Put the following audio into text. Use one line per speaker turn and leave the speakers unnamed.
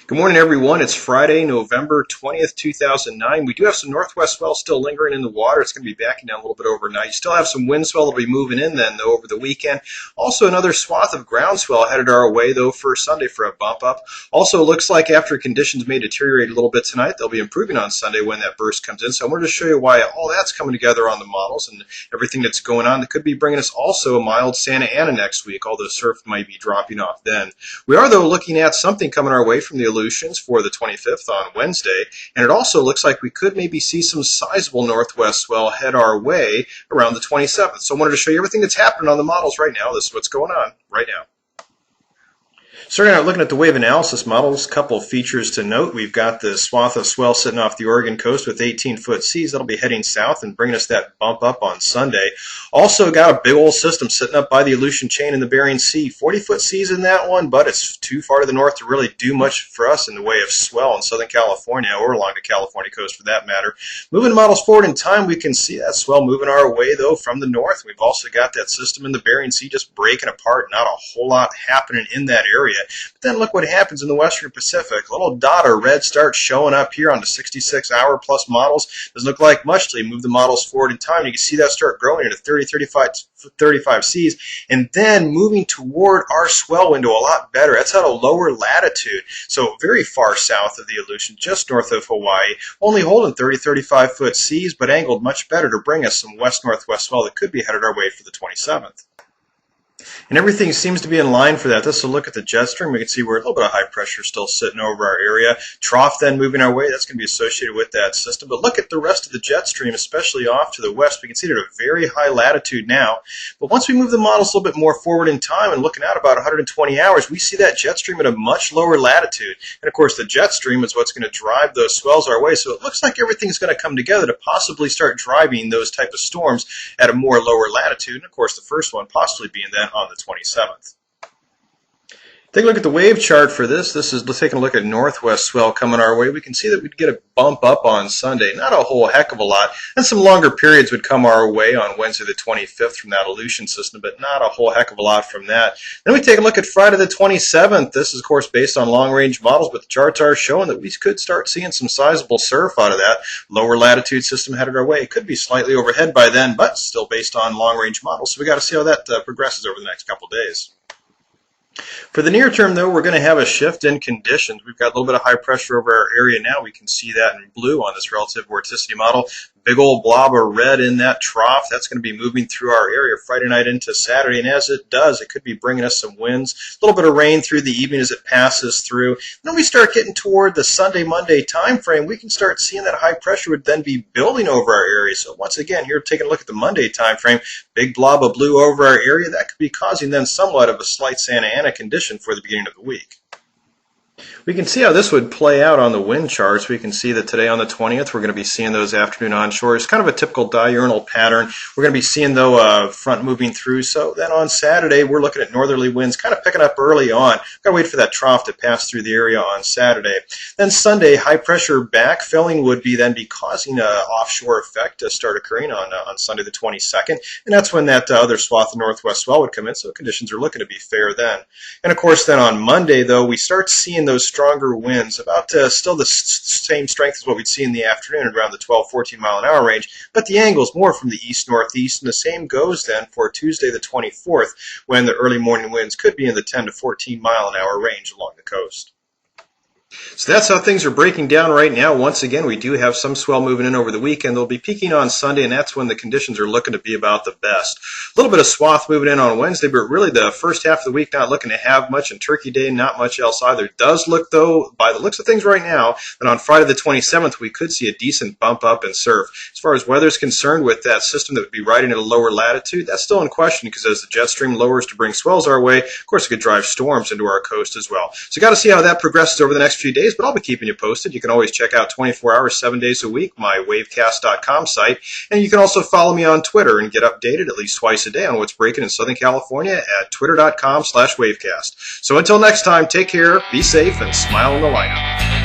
Good morning, everyone. It's Friday, November 20th, 2009. We do have some northwest swell still lingering in the water. It's going to be backing down a little bit overnight. You still have some wind swell that'll be moving in then, though, over the weekend. Also, another swath of ground swell headed our way, though, for Sunday for a bump up. Also, it looks like after conditions may deteriorate a little bit tonight, they'll be improving on Sunday when that burst comes in. So I'm going to show you why all that's coming together on the models and everything that's going on. That could be bringing us also a mild Santa Ana next week, although surf might be dropping off then. We are, though, looking at something coming our way from the Aleutians for the 25th on Wednesday, and it also looks like we could maybe see some sizable northwest swell head our way around the 27th. So I wanted to show you everything that's happening on the models right now. This is what's going on right now. Starting out looking at the wave analysis models, a couple of features to note. We've got the swath of swell sitting off the Oregon coast with 18-foot seas. That'll be heading south and bringing us that bump up on Sunday. Also got a big old system sitting up by the Aleutian Chain in the Bering Sea. 40-foot seas in that one, but it's too far to the north to really do much for us in the way of swell in Southern California, or along the California coast for that matter. Moving the models forward in time, we can see that swell moving our way, though, from the north. We've also got that system in the Bering Sea just breaking apart. Not a whole lot happening in that area. But then look what happens in the Western Pacific. A little dot of red starts showing up here on the 66-hour plus models. Doesn't look like much till you move the models forward in time. You can see that start growing into 35 Cs, and then moving toward our swell window a lot better. That's at a lower latitude, so very far south of the Aleutian, just north of Hawaii, only holding 35 foot Cs, but angled much better to bring us some west-northwest swell that could be headed our way for the 27th. And everything seems to be in line for that. This is a look at the jet stream. We can see we're a little bit of high pressure still sitting over our area. Trough then moving our way. That's going to be associated with that system. But look at the rest of the jet stream, especially off to the west. We can see it at a very high latitude now. But once we move the models a little bit more forward in time and looking out about 120 hours, we see that jet stream at a much lower latitude. And, of course, the jet stream is what's going to drive those swells our way. So it looks like everything's going to come together to possibly start driving those type of storms at a more lower latitude. And, of course, the first one possibly being then on the 27th. Take a look at the wave chart for this. Let's take a look at northwest swell coming our way. We can see that we'd get a bump up on Sunday. Not a whole heck of a lot. And some longer periods would come our way on Wednesday the 25th from that Aleutian system, but not a whole heck of a lot from that. Then we take a look at Friday the 27th. This is, of course, based on long-range models, but the charts are showing that we could start seeing some sizable surf out of that. Lower latitude system headed our way. It could be slightly overhead by then, but still based on long-range models. So we got to see how that progresses over the next couple days. For the near term, though, we're going to have a shift in conditions. We've got a little bit of high pressure over our area now. We can see that in blue on this relative vorticity model. Big old blob of red in that trough. That's going to be moving through our area Friday night into Saturday. And as it does, it could be bringing us some winds, a little bit of rain through the evening as it passes through. Then we start getting toward the Sunday, Monday time frame. We can start seeing that high pressure would then be building over our area. So once again, here taking a look at the Monday time frame, big blob of blue over our area. That could be causing then somewhat of a slight Santa Ana condition for the beginning of the week. We can see how this would play out on the wind charts. We can see that today on the 20th, we're going to be seeing those afternoon onshores, kind of a typical diurnal pattern. We're going to be seeing, though, front moving through. So then on Saturday, we're looking at northerly winds kind of picking up early on. Got to wait for that trough to pass through the area on Saturday. Then Sunday, high pressure backfilling would be causing an offshore effect to start occurring on Sunday the 22nd. And that's when that other swath of northwest swell would come in. So conditions are looking to be fair then. And of course, then on Monday, though, we start seeing those stronger winds, about still the same strength as what we'd see in the afternoon, around the 12-14 mile an hour range, but the angle's more from the east-northeast, and the same goes then for Tuesday the 24th, when the early morning winds could be in the 10 to 14 mile an hour range along the coast. So that's how things are breaking down right now. Once again, we do have some swell moving in over the weekend. They'll be peaking on Sunday, and that's when the conditions are looking to be about the best. A little bit of swath moving in on Wednesday, but really the first half of the week not looking to have much, and Turkey Day not much else either. It does look, though, by the looks of things right now, that on Friday the 27th we could see a decent bump up in surf. As far as weather is concerned, with that system that would be riding at a lower latitude, that's still in question, because as the jet stream lowers to bring swells our way, of course it could drive storms into our coast as well. So got to see how that progresses over the next few days. days, but I'll be keeping you posted. You can always check out 24 hours, 7 days a week, my wavecast.com site. And you can also follow me on Twitter and get updated at least twice a day on what's breaking in Southern California at twitter.com/wavecast. So until next time, take care, be safe, and smile in the lineup.